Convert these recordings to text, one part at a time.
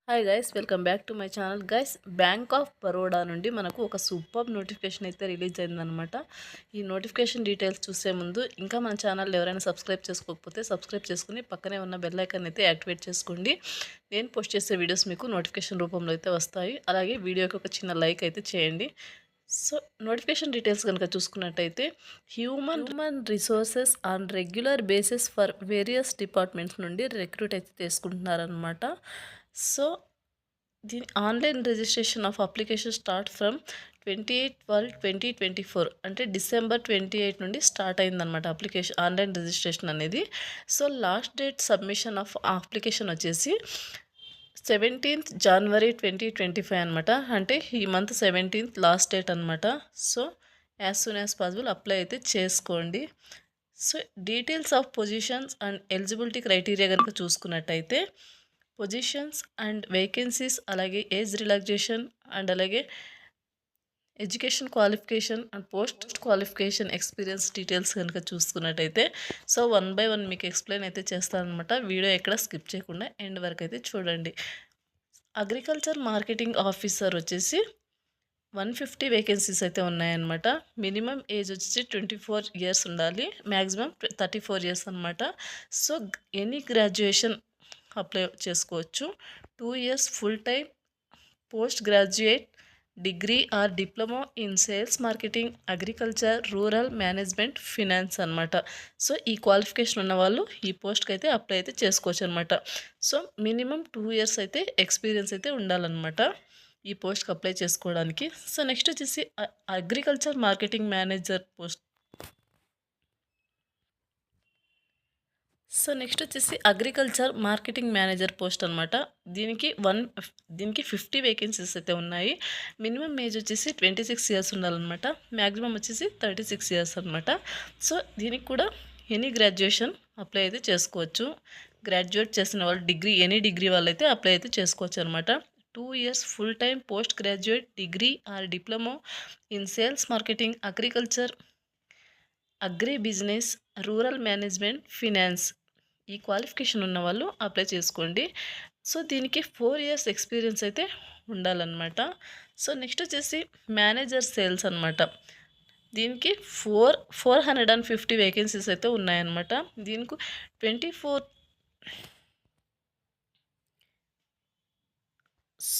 Hi guys, welcome back to my channel. Guys, bank of Baroda నుండి మనకు ఒక super notification అయితే రిలీజ్ అయిందనమాట. ఈ నోటిఫికేషన్ డీటెయిల్స్ చూసే ముందు ఇంకా మన ఛానల్ ఎవరైనా సబ్స్క్రైబ్ చేసుకోకపోతే సబ్స్క్రైబ్ చేసుకుని పక్కనే ఉన్న బెల్ ఐకాన్ అయితే యాక్టివేట్ చేసుకోండి. నేను పోస్ట్ చేసే వీడియోస్ మీకు నోటిఫికేషన్ రూపంలో అయితే వస్తాయి. అలాగే వీడియోకి ఒక చిన్న లైక్ అయితే చేయండి. సో నోటిఫికేషన్ డీటెయిల్స్ కనుక చూసుకున్నట్టయితే human resources on regular basis for various departments నుండి రిక్రూట్ అయితే చేసుకుంటున్నారనమాట. సో దీని online registration of application start from 28/12/2024 అంటే December 28 నుండి స్టార్ట్ అయిందనమాట ఆన్లైన్ రిజిస్ట్రేషన్ అనేది. So last date submission of application వచ్చేసి 17th January 2025 అనమాట. అంటే ఈ మంత్ 17th లాస్ట్ డేట్ అనమాట. So as soon as possible apply అయితే చేసుకోండి. So details of positions and eligibility criteria కనుక చూసుకున్నట్టయితే పొజిషన్స్ అండ్ వేకెన్సీస్, అలాగే ఏజ్ రిలాక్సేషన్ అండ్ అలాగే education qualification and post qualification experience details కనుక చూసుకున్నట్టయితే సో 1 by 1 మీకు ఎక్స్ప్లెయిన్ అయితే చేస్తానమాట. వీడియో ఎక్కడ స్కిప్ చేయకుండా ఎండ్ వరకు అయితే చూడండి. అగ్రికల్చర్ మార్కెటింగ్ ఆఫీసర్ వచ్చేసి 150 వేకెన్సీస్ అయితే ఉన్నాయన్నమాట. మినిమం ఏజ్ వచ్చేసి 24 years ఉండాలి, మ్యాక్సిమం 34 years అనమాట. సో ఎనీ గ్రాడ్యుయేషన్ అప్లై చేసుకోవచ్చు. 2 years full time post graduate degree or diploma in sales marketing, agriculture, rural management, finance అనమాట. సో ఈ క్వాలిఫికేషన్ ఉన్న వాళ్ళు ఈ పోస్ట్కి అయితే అప్లై అయితే చేసుకోవచ్చు అనమాట. సో మినిమం 2 years అయితే ఎక్స్పీరియన్స్ అయితే ఉండాలన్నమాట ఈ పోస్ట్కి అప్లై చేసుకోవడానికి. సో నెక్స్ట్ వచ్చేసి agriculture marketing manager post. So next వచ్చేసి అగ్రికల్చర్ మార్కెటింగ్ మేనేజర్ పోస్ట్ అనమాట. దీనికి 50 వేకెన్సీస్ అయితే ఉన్నాయి. మినిమం ఏజ్ వచ్చేసి 26 years ఉండాలన్నమాట, మ్యాక్సిమం వచ్చేసి 36 years అనమాట. సో దీనికి కూడా ఎనీ గ్రాడ్యుయేషన్ అప్లై అయితే చేసుకోవచ్చు. గ్రాడ్యుయేట్ చేసిన వాళ్ళు ఎనీ డిగ్రీ వాళ్ళు అయితే అప్లై అయితే చేసుకోవచ్చు అనమాట. 2 years full time post graduate degree or diploma in sales marketing, agriculture, agri business, rural management, finance ఈ క్వాలిఫికేషన్ ఉన్న వాళ్ళు అప్లై చేసుకోండి. సో దీనికి 4 years ఎక్స్పీరియన్స్ అయితే ఉండాలన్నమాట. సో నెక్స్ట్ వచ్చేసి మేనేజర్ సేల్స్ అనమాట. దీనికి 450 వేకెన్సీస్ అయితే ఉన్నాయన్నమాట. దీనికి 24.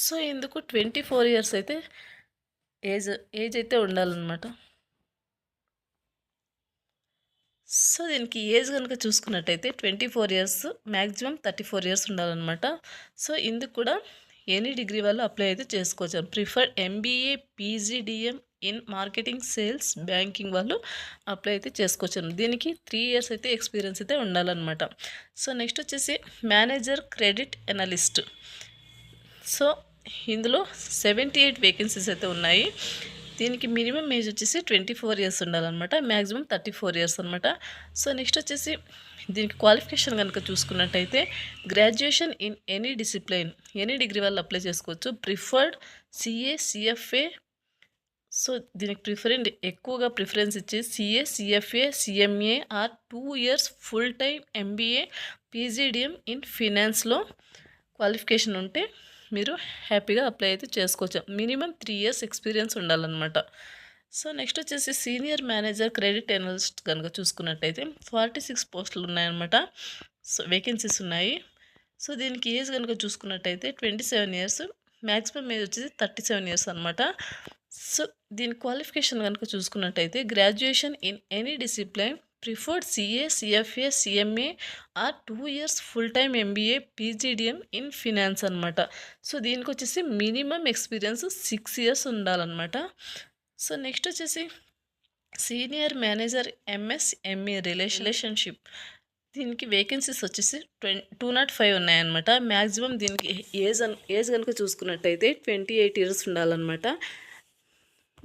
సో ఇందుకు 24 years అయితే ఏజ్ అయితే ఉండాలన్నమాట. సో దీనికి ఏజ్ కనుక చూసుకున్నట్టయితే 24 years, మ్యాక్సిమం 34 years ఉండాలన్నమాట. సో ఇందుకు కూడా ఎనీ డిగ్రీ వాళ్ళు అప్లై అయితే చేసుకోవచ్చు. Preferred MBA PGDM in marketing, sales, banking వాళ్ళు అప్లై అయితే చేసుకోవచ్చు. దీనికి 3 years అయితే ఎక్స్పీరియన్స్ అయితే ఉండాలన్నమాట. సో నెక్స్ట్ వచ్చేసి మేనేజర్ క్రెడిట్ ఎనలిస్ట్. సో ఇందులో 78 వేకెన్సీస్ అయితే ఉన్నాయి. దీనికి మినిమం ఏజ్ వచ్చేసి 24 years ఉండాలన్నమాట, మ్యాక్సిమం 34 years అనమాట. సో నెక్స్ట్ వచ్చేసి దీనికి క్వాలిఫికేషన్ కనుక చూసుకున్నట్టయితే graduation in any discipline, any degree వాళ్ళు అప్లై చేసుకోవచ్చు. Preferred CA CFA. సో దీనికి ఎక్కువగా ప్రిఫరెన్స్ ఇచ్చి CA CFA CMA or 2 years full time MBA PGDM in ఫినాన్స్లో క్వాలిఫికేషన్ ఉంటే మీరు హ్యాపీగా అప్లై అయితే చేసుకోవచ్చు. మినిమం 3 years ఎక్స్పీరియన్స్ ఉండాలన్నమాట. సో నెక్స్ట్ వచ్చేసి సీనియర్ మేనేజర్ క్రెడిట్ ఎనలిస్ట్ కనుక చూసుకున్నట్టయితే 46 పోస్టులు ఉన్నాయన్నమాట. సో వేకెన్సీస్ ఉన్నాయి. సో దీనికి ఏజ్ కనుక చూసుకున్నట్టయితే 27 years, మ్యాక్సిమం ఏజ్ వచ్చేసి 37 years అనమాట. సో దీని క్వాలిఫికేషన్ కనుక చూసుకున్నట్టయితే graduation in any discipline, preferred CA CFA CMA or 2 years full time MBA PGDM in finance అనమాట. సో దీనికి వచ్చేసి మినిమం ఎక్స్పీరియన్స్ 6 years ఉండాలన్నమాట. సో నెక్స్ట్ వచ్చేసి సీనియర్ మేనేజర్ MSME రిలేషన్షిప్. దీనికి వేకెన్సీస్ వచ్చేసి 205 ఉన్నాయన్నమాట. మ్యాక్సిమం దీనికి ఏజ్ కనుక చూసుకున్నట్టయితే 28 years ఉండాలన్నమాట.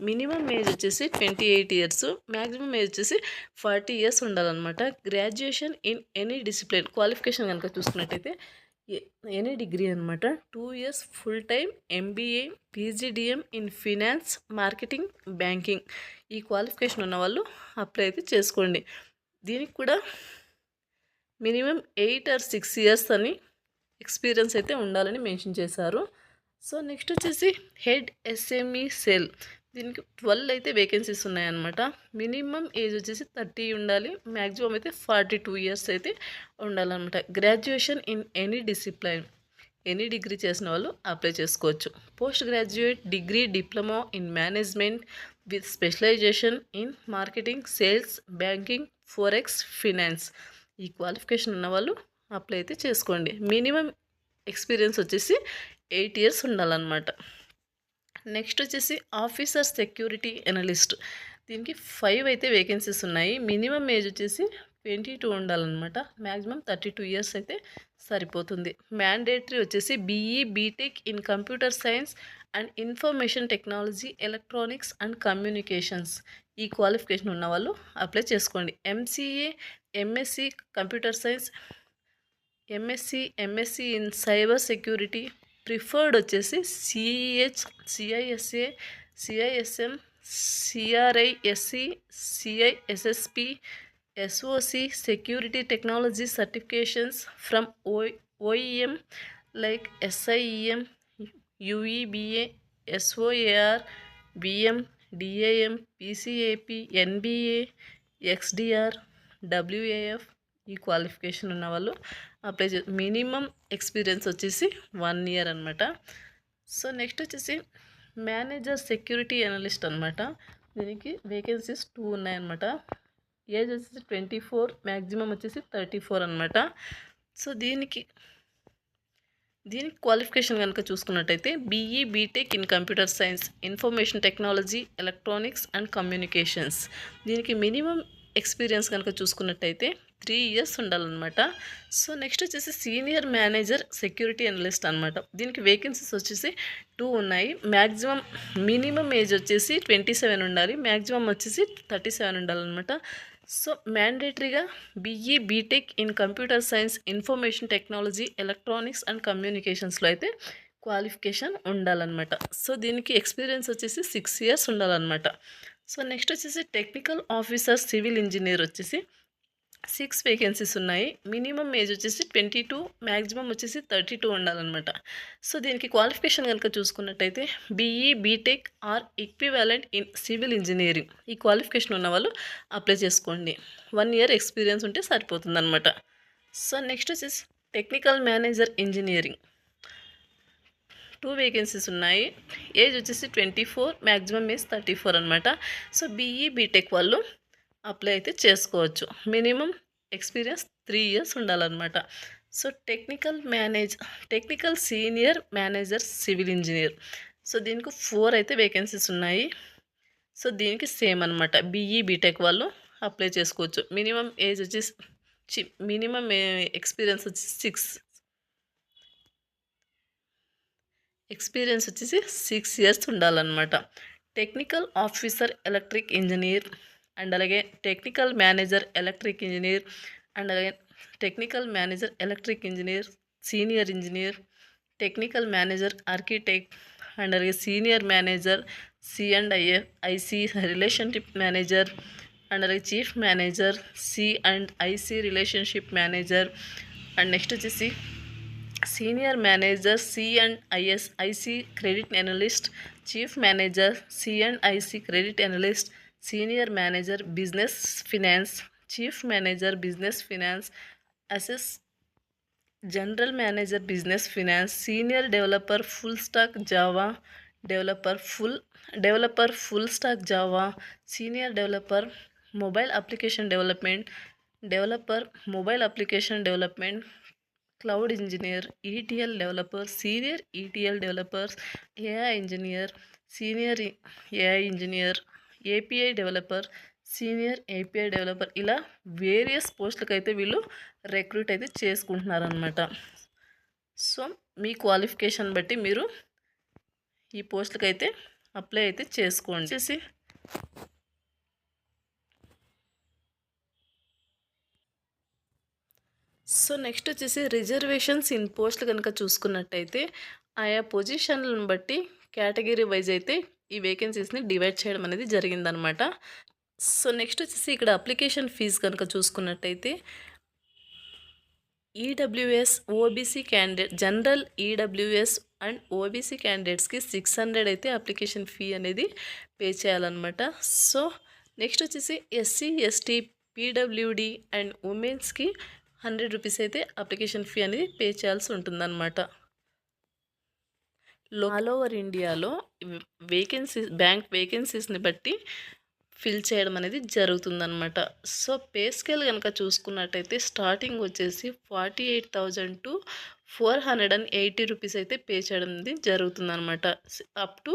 మినిమం ఏజ్ వచ్చేసి 28 years, మ్యాక్సిమం ఏజ్ వచ్చేసి 40 years ఉండాలన్నమాట. Graduation in any discipline qualification కనుక చూసుకున్నట్టయితే ఎనీ డిగ్రీ అనమాట. 2 years full time MBA PGDM in finance, marketing, banking ఈ క్వాలిఫికేషన్ ఉన్న వాళ్ళు అప్లై అయితే చేసుకోండి. దీనికి కూడా మినిమం 8 or 6 years అని ఎక్స్పీరియన్స్ అయితే ఉండాలని మెన్షన్ చేశారు. సో నెక్స్ట్ వచ్చేసి హెడ్ ఎస్ఎంఈ సెల్, దీనికి 12 అయితే వేకెన్సీస్ ఉన్నాయన్నమాట. మినిమం ఏజ్ వచ్చేసి 30 ఉండాలి, మ్యాక్సిమం అయితే 42 ఇయర్స్ అయితే ఉండాలన్నమాట. Graduation in any discipline, any degree చేసిన వాళ్ళు అప్లై చేసుకోవచ్చు. Post graduate degree diploma in management with specialisation in marketing, sales, banking, forex, finance, ఈ క్వాలిఫికేషన్ ఉన్న వాళ్ళు అప్లై అయితే చేసుకోండి. మినిమం ఎక్స్పీరియన్స్ వచ్చేసి 8 ఇయర్స్ ఉండాలన్నమాట. నెక్స్ట్ వచ్చేసి ఆఫీసర్ సెక్యూరిటీ ఎనలిస్ట్, దీనికి 5 అయితే వేకెన్సీస్ ఉన్నాయి. మినిమం ఏజ్ వచ్చేసి 22 ఉండాలన్నమాట, మ్యాక్సిమం 32 ఇయర్స్ అయితే సరిపోతుంది. మ్యాండేటరీ వచ్చేసి BE BTech in computer science and information technology, electronics and communications, ఈ క్వాలిఫికేషన్ ఉన్న వాళ్ళు అప్లై చేసుకోండి. MCA, MSc computer science, MSc in cyber security, preferred వచ్చేసి CISA, CISM, CRISC, CISSP, SOC, security technology certifications from OEM like SIEM, UEBA, SOAR, BM, DAM, PCAP, NBA, XDR, WAF, ఈ qualification ఉన్న వాళ్ళు apply minimum experience వచ్చేసి 1 year అనమాట. So next వచ్చేసి manager security analyst అనమాట. దీనికి vacancies 2 ఉన్నాయన్నమాట. Age వచ్చేసి 24, మ్యాక్సిమం వచ్చేసి 34 అనమాట. సో దీనికి క్వాలిఫికేషన్ కనుక చూసుకున్నట్టయితే BE BTech in computer science, information technology, electronics and communications, దీనికి మినిమం ఎక్స్పీరియన్స్ కనుక చూసుకున్నట్టయితే 3 ఇయర్స్ ఉండాలన్నమాట. సో నెక్స్ట్ వచ్చేసి సీనియర్ మేనేజర్ సెక్యూరిటీ అనలిస్ట్ అనమాట. దీనికి వేకెన్సీస్ వచ్చేసి 2 ఉన్నాయి. మ్యాక్సిమం మినిమం ఏజ్ వచ్చేసి 27 ఉండాలి, మ్యాక్సిమం వచ్చేసి 37 ఉండాలన్నమాట. సో మ్యాండేటరీగా BE BTech in computer science, information technology, electronics and కమ్యూనికేషన్స్లో అయితే క్వాలిఫికేషన్ ఉండాలన్నమాట. సో దీనికి ఎక్స్పీరియన్స్ వచ్చేసి 6 ఇయర్స్ ఉండాలన్నమాట. సో నెక్స్ట్ వచ్చేసి టెక్నికల్ ఆఫీసర్ సివిల్ ఇంజనీర్ వచ్చేసి 6 వేకెన్సీస్ ఉన్నాయి. మినిమం ఏజ్ వచ్చేసి 22, మ్యాక్సిమం వచ్చేసి 32 ఉండాలన్నమాట. సో దీనికి క్వాలిఫికేషన్ కనుక చూసుకున్నట్టయితే BE BTech or equivalent in civil engineering, ఈ క్వాలిఫికేషన్ ఉన్న వాళ్ళు అప్లై చేసుకోండి. 1 ఇయర్ ఎక్స్పీరియన్స్ ఉంటే సరిపోతుందన్నమాట. సో నెక్స్ట్ వచ్చేసి టెక్నికల్ మేనేజర్ ఇంజనీరింగ్, 2 వేకెన్సీస్ ఉన్నాయి. ఏజ్ వచ్చేసి 24, మ్యాక్సిమం ఏజ్ 34 అనమాట. సో బీఈ బీటెక్ వాళ్ళు అప్లై అయితే చేసుకోవచ్చు. మినిమం ఎక్స్పీరియన్స్ 3 ఇయర్స్ ఉండాలన్నమాట. So technical senior manager civil engineer, so దీనికి 4 అయితే వేకెన్సీస్ ఉన్నాయి. సో దీనికి సేమ్ అనమాట, బీఈ బీటెక్ వాళ్ళు అప్లై చేసుకోవచ్చు. మినిమం ఏజ్ వచ్చేసి మినిమం ఎక్స్పీరియన్స్ వచ్చేసి 6 ఇయర్స్ ఉండాలన్నమాట. Technical officer electric engineer and అలాగే technical manager electric engineer and అలాగే technical manager electric engineer, senior engineer, technical manager architect and అలాగే senior manager C&IC relationship manager and అలాగే chief manager C&IC relationship manager and next వచ్చేసి senior manager C&IC credit analyst, chief manager C&IC credit analyst, senior manager business finance, chief manager business finance, general manager business finance, senior developer full stock Java, developer full stock Java, senior developer mobile application development, cloud engineer, ETL developer, senior ETL developers, AI engineer, senior AI engineer, API developer, senior API developer, ఇలా various పోస్టులకు అయితే వీళ్ళు recruit అయితే చేసుకుంటున్నారనమాట. So మీ qualification బట్టి మీరు ఈ పోస్టులకు అయితే అప్లై అయితే చేసుకోండి. సో నెక్స్ట్ వచ్చేసి రిజర్వేషన్స్ ఇన్ పోస్టులు కనుక చూసుకున్నట్టయితే ఆయా పొజిషన్లను బట్టి కేటగిరీ వైజ్ అయితే ఈ వేకెన్సీస్ని డివైడ్ చేయడం అనేది జరిగిందనమాట. సో నెక్స్ట్ వచ్చేసి ఇక్కడ అప్లికేషన్ ఫీజు కనుక చూసుకున్నట్టయితే EWS OBC candidate general EWS and OBC క్యాండిడేట్స్కి 600 అయితే అప్లికేషన్ ఫీ అనేది పే చేయాలన్నమాట. సో నెక్స్ట్ వచ్చేసి ఎస్సీ ఎస్టీ పీడబ్ల్యూడి అండ్ ఉమెన్స్కి 100 రూపీస్ అయితే అప్లికేషన్ ఫీ అనేది పే చేయాల్సి ఉంటుందన్నమాట. ఆల్ ఓవర్ ఇండియాలో బ్యాంక్ వేకెన్సీస్ని బట్టి ఫిల్ చేయడం అనేది జరుగుతుందన్నమాట. సో పే స్కేల్ కనుక చూసుకున్నట్టయితే స్టార్టింగ్ వచ్చేసి 48,000 టు 480 రూపీస్ అయితే పే చేయడం అనేది జరుగుతుందన్నమాట. అప్ టు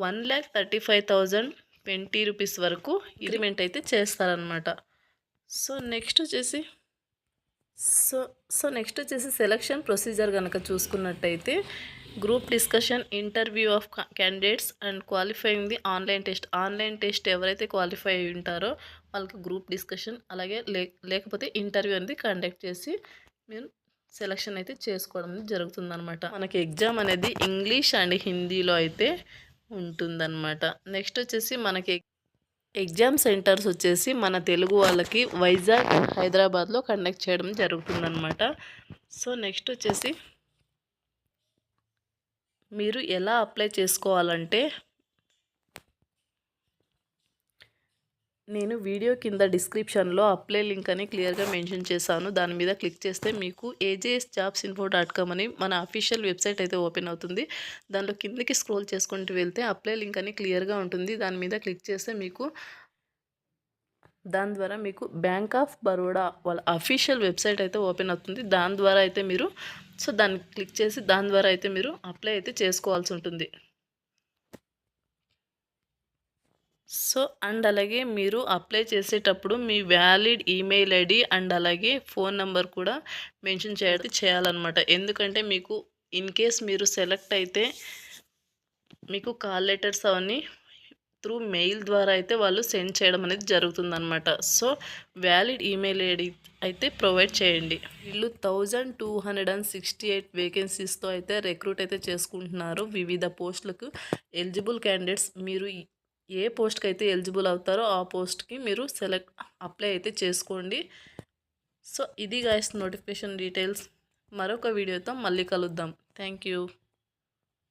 1,35,020 రూపీస్ వరకు ఇంక్రిమెంట్ అయితే చేస్తారనమాట. సో నెక్స్ట్ వచ్చేసి నెక్స్ట్ వచ్చేసి సెలక్షన్ ప్రొసీజర్ కనుక చూసుకున్నట్టయితే group discussion, interview of candidates and qualifying the online test ఎవరైతే క్వాలిఫై అయి ఉంటారో వాళ్ళకి గ్రూప్ డిస్కషన్, అలాగే లేకపోతే ఇంటర్వ్యూ అనేది కండక్ట్ చేసి మీరు సెలక్షన్ అయితే చేసుకోవడం జరుగుతుందన్నమాట. మనకి ఎగ్జామ్ అనేది ఇంగ్లీష్ అండ్ హిందీలో అయితే ఉంటుందన్నమాట. నెక్స్ట్ వచ్చేసి మనకి ఎగ్జామ్ సెంటర్స్ వచ్చేసి మన తెలుగు వాళ్ళకి వైజాగ్, హైదరాబాద్లో కండక్ట్ చేయడం జరుగుతుందన్నమాట. సో నెక్స్ట్ వచ్చేసి మీరు ఎలా అప్లై చేసుకోవాలంటే నేను వీడియో కింద డిస్క్రిప్షన్లో అప్లై లింక్ అని క్లియర్గా మెన్షన్ చేశాను. దాని మీద క్లిక్ చేస్తే మీకు AJSjobsinfo.com అని మన అఫీషియల్ వెబ్సైట్ అయితే ఓపెన్ అవుతుంది. దాంట్లో కిందకి స్క్రోల్ చేసుకుంటూ వెళ్తే అప్లై లింక్ అని క్లియర్గా ఉంటుంది. దాని మీద క్లిక్ చేస్తే దాని ద్వారా మీకు బ్యాంక్ ఆఫ్ బరోడా వాళ్ళ అఫీషియల్ వెబ్సైట్ అయితే ఓపెన్ అవుతుంది. దాని ద్వారా అయితే మీరు దాన్ని క్లిక్ చేసి దాని ద్వారా అయితే మీరు అప్లై అయితే చేసుకోవాల్సి ఉంటుంది. అండ్ అలాగే మీరు అప్లై చేసేటప్పుడు మీ వ్యాలిడ్ ఈమెయిల్ ఐడి అండ్ అలాగే ఫోన్ నెంబర్ కూడా మెన్షన్ చేయాలన్నమాట. ఎందుకంటే మీకు ఇన్ కేస్ మీరు సెలెక్ట్ అయితే మీకు కాల్ లెటర్స్ అవన్నీ త్రూ మెయిల్ ద్వారా అయితే వాళ్ళు సెండ్ చేయడం అనేది జరుగుతుందన్నమాట. సో వ్యాలిడ్ ఈమెయిల్ ఐడి అయితే ప్రొవైడ్ చేయండి. వీళ్ళు 1268 వేకెన్సీస్తో అయితే రిక్రూట్ అయితే చేసుకుంటున్నారు వివిధ పోస్టులకు. ఎలిజిబుల్ క్యాండిడేట్స్ మీరు ఏ పోస్ట్కి అయితే ఎలిజిబుల్ అవుతారో ఆ పోస్ట్కి మీరు అప్లై అయితే చేసుకోండి. సో ఇది గైస్ నోటిఫికేషన్ డీటెయిల్స్. మరొక వీడియోతో మళ్ళీ కలుద్దాం. Thank you.